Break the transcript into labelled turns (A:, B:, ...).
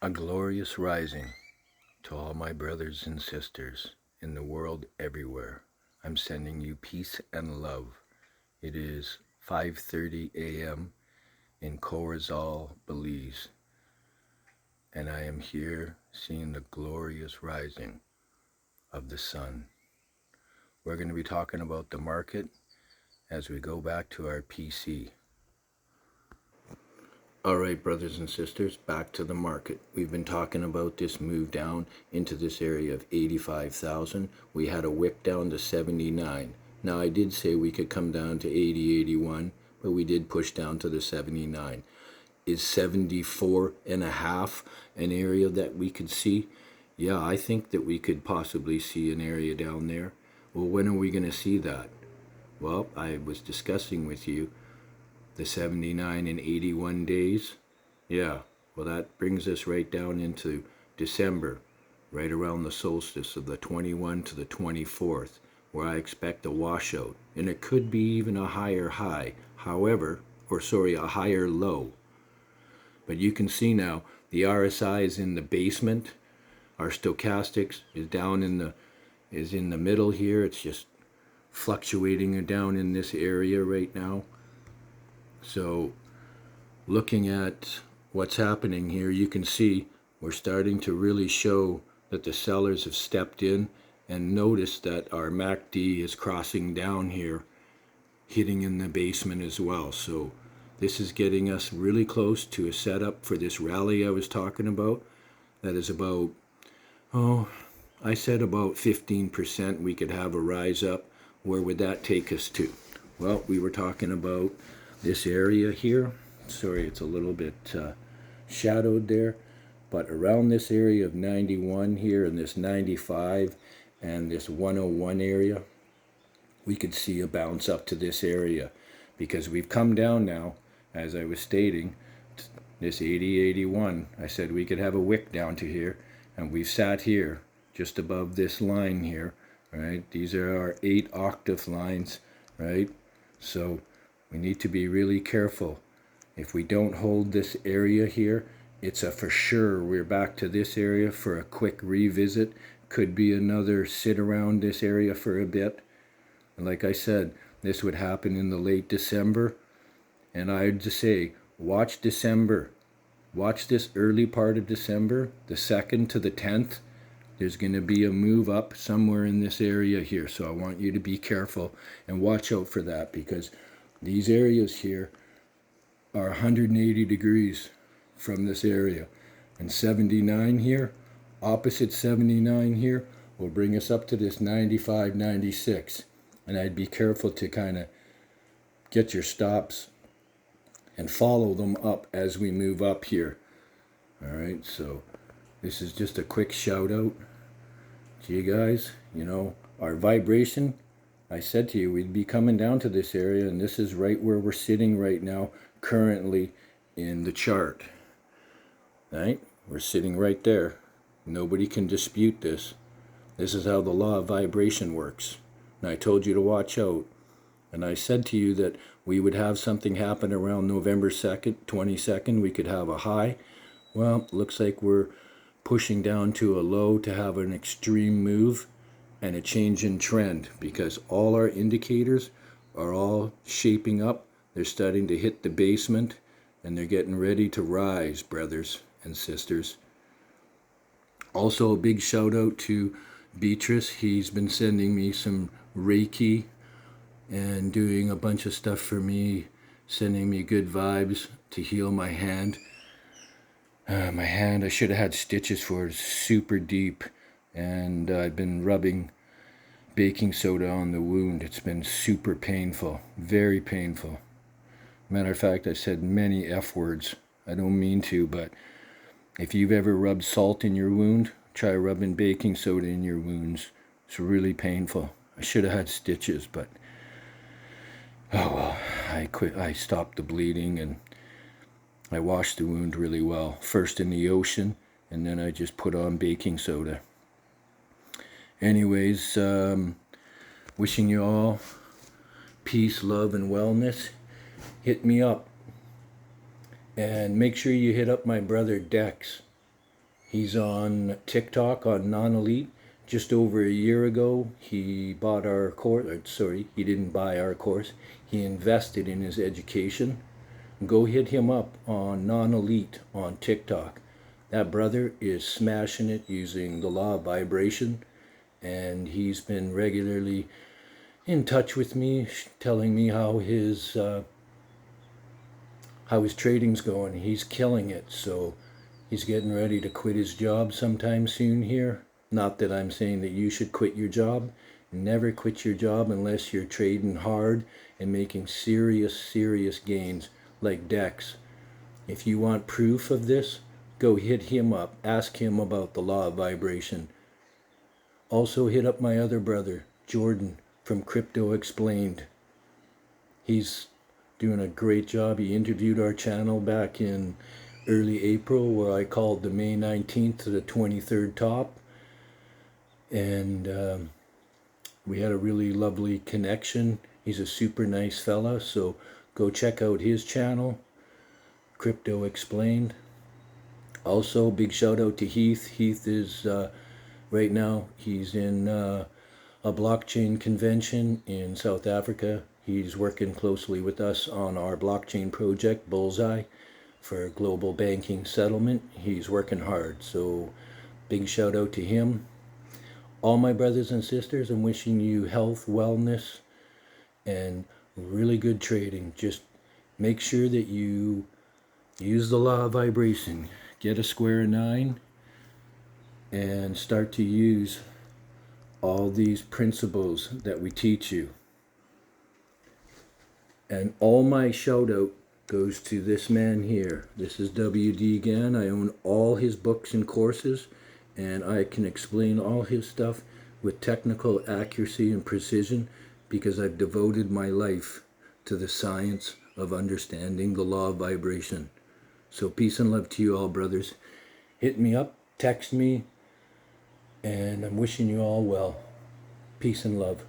A: A glorious rising to all my brothers and sisters in the world everywhere. I'm sending you peace and love. It is 5:30 a.m. in Corozal, Belize, and I am here seeing the glorious rising of the sun. We're going to be talking about the market as we go back to our PC. All right, brothers and sisters, back to the market. We've been talking about this move down into this area of 85,000. We had a wick down to 79. Now, I did say we could come down to 80, 81, but we did push down to the 79. Is 74 and a half an area that we could see? Yeah, I think that we could possibly see an area down there. Well, when are we going to see that? Well, I was discussing with you the 79 and 81 days. Yeah, well, that brings us right down into December, right around the solstice of the 21 to the 24th, where I expect a washout. And it could be even a higher high, a higher low. But you can see now the RSI is in the basement. Our stochastics is in the middle here. It's just fluctuating down in this area right now. So looking at what's happening here, you can see we're starting to really show that the sellers have stepped in, and notice that our MACD is crossing down here, hitting in the basement as well. So this is getting us really close to a setup for this rally I was talking about. That is about, I said about 15% we could have a rise up. Where would that take us to? Well, we were talking about this area here. Sorry, it's a little bit shadowed there, but around this area of 91 here and this 95 and this 101 area, we could see a bounce up to this area, because we've come down now, as I was stating, this 80, 81. I said we could have a wick down to here, and we've sat here just above this line here, right? These are our 8 octave lines, right? So we need to be really careful. If we don't hold this area here, it's a for sure we're back to this area for a quick revisit. Could be another sit around this area for a bit. Like I said, this would happen in the late December. And I'd just say, watch December. Watch this early part of December, the 2nd to the 10th. There's going to be a move up somewhere in this area here. So I want you to be careful and watch out for that, because these areas here are 180 degrees from this area. And 79 here, opposite 79 here, will bring us up to this 95, 96. And I'd be careful to kind of get your stops and follow them up as we move up here. All right, so this is just a quick shout out to you guys. You know, our vibration, I said to you, we'd be coming down to this area, and this is right where we're sitting right now, currently in the chart. Right? We're sitting right there. Nobody can dispute this. This is how the law of vibration works. And I told you to watch out. And I said to you that we would have something happen around November 2nd, 22nd. We could have a high. Well, looks like we're pushing down to a low to have an extreme move and a change in trend, because all our indicators are all shaping up. They're starting to hit the basement, and they're getting ready to rise, brothers and sisters. Also, a big shout out to Beatrice. He's been sending me some Reiki and doing a bunch of stuff for me, sending me good vibes to heal my hand. My hand, I should have had stitches for it, super deep, and I've been rubbing baking soda on the wound. It's been super painful, very painful. Matter of fact, I said many F words. I don't mean to, but if you've ever rubbed salt in your wound, try rubbing baking soda in your wounds. It's really painful. I should have had stitches, but oh well, I quit. I stopped the bleeding, and I washed the wound really well. First in the ocean, and then I just put on baking soda. Anyways, wishing you all peace, love, and wellness. Hit me up. And make sure you hit up my brother Dex. He's on TikTok on Non-Elite. Just over a year ago, he bought our course. Sorry, he didn't buy our course. He invested in his education. Go hit him up on Non-Elite on TikTok. That brother is smashing it using the law of vibration, and he's been regularly in touch with me, telling me how his trading's going. He's killing it. So he's getting ready to quit his job sometime soon here. Not that I'm saying that you should quit your job. Never quit your job unless you're trading hard and making serious gains like Dex. If you want proof of this, go hit him up. Ask him about the law of vibration. Also hit up my other brother, Jordan, from Crypto Explained. He's doing a great job. He interviewed our channel back in early April, where I called the May 19th to the 23rd top. And we had a really lovely connection. He's a super nice fella, so go check out his channel, Crypto Explained. Also, big shout out to Heath. Heath is, right now, he's in a blockchain convention in South Africa. He's working closely with us on our blockchain project, Bullseye, for global banking settlement. He's working hard, so big shout out to him. All my brothers and sisters, I'm wishing you health, wellness, and really good trading. Just make sure that you use the law of vibration. Get a square 9 and start to use all these principles that we teach you. And all my shout out goes to this man here. This is W.D. Gann. I own all his books and courses, and I can explain all his stuff with technical accuracy and precision because I've devoted my life to the science of understanding the law of vibration. So peace and love to you all, brothers. Hit me up, text me, and I'm wishing you all well. Peace and love.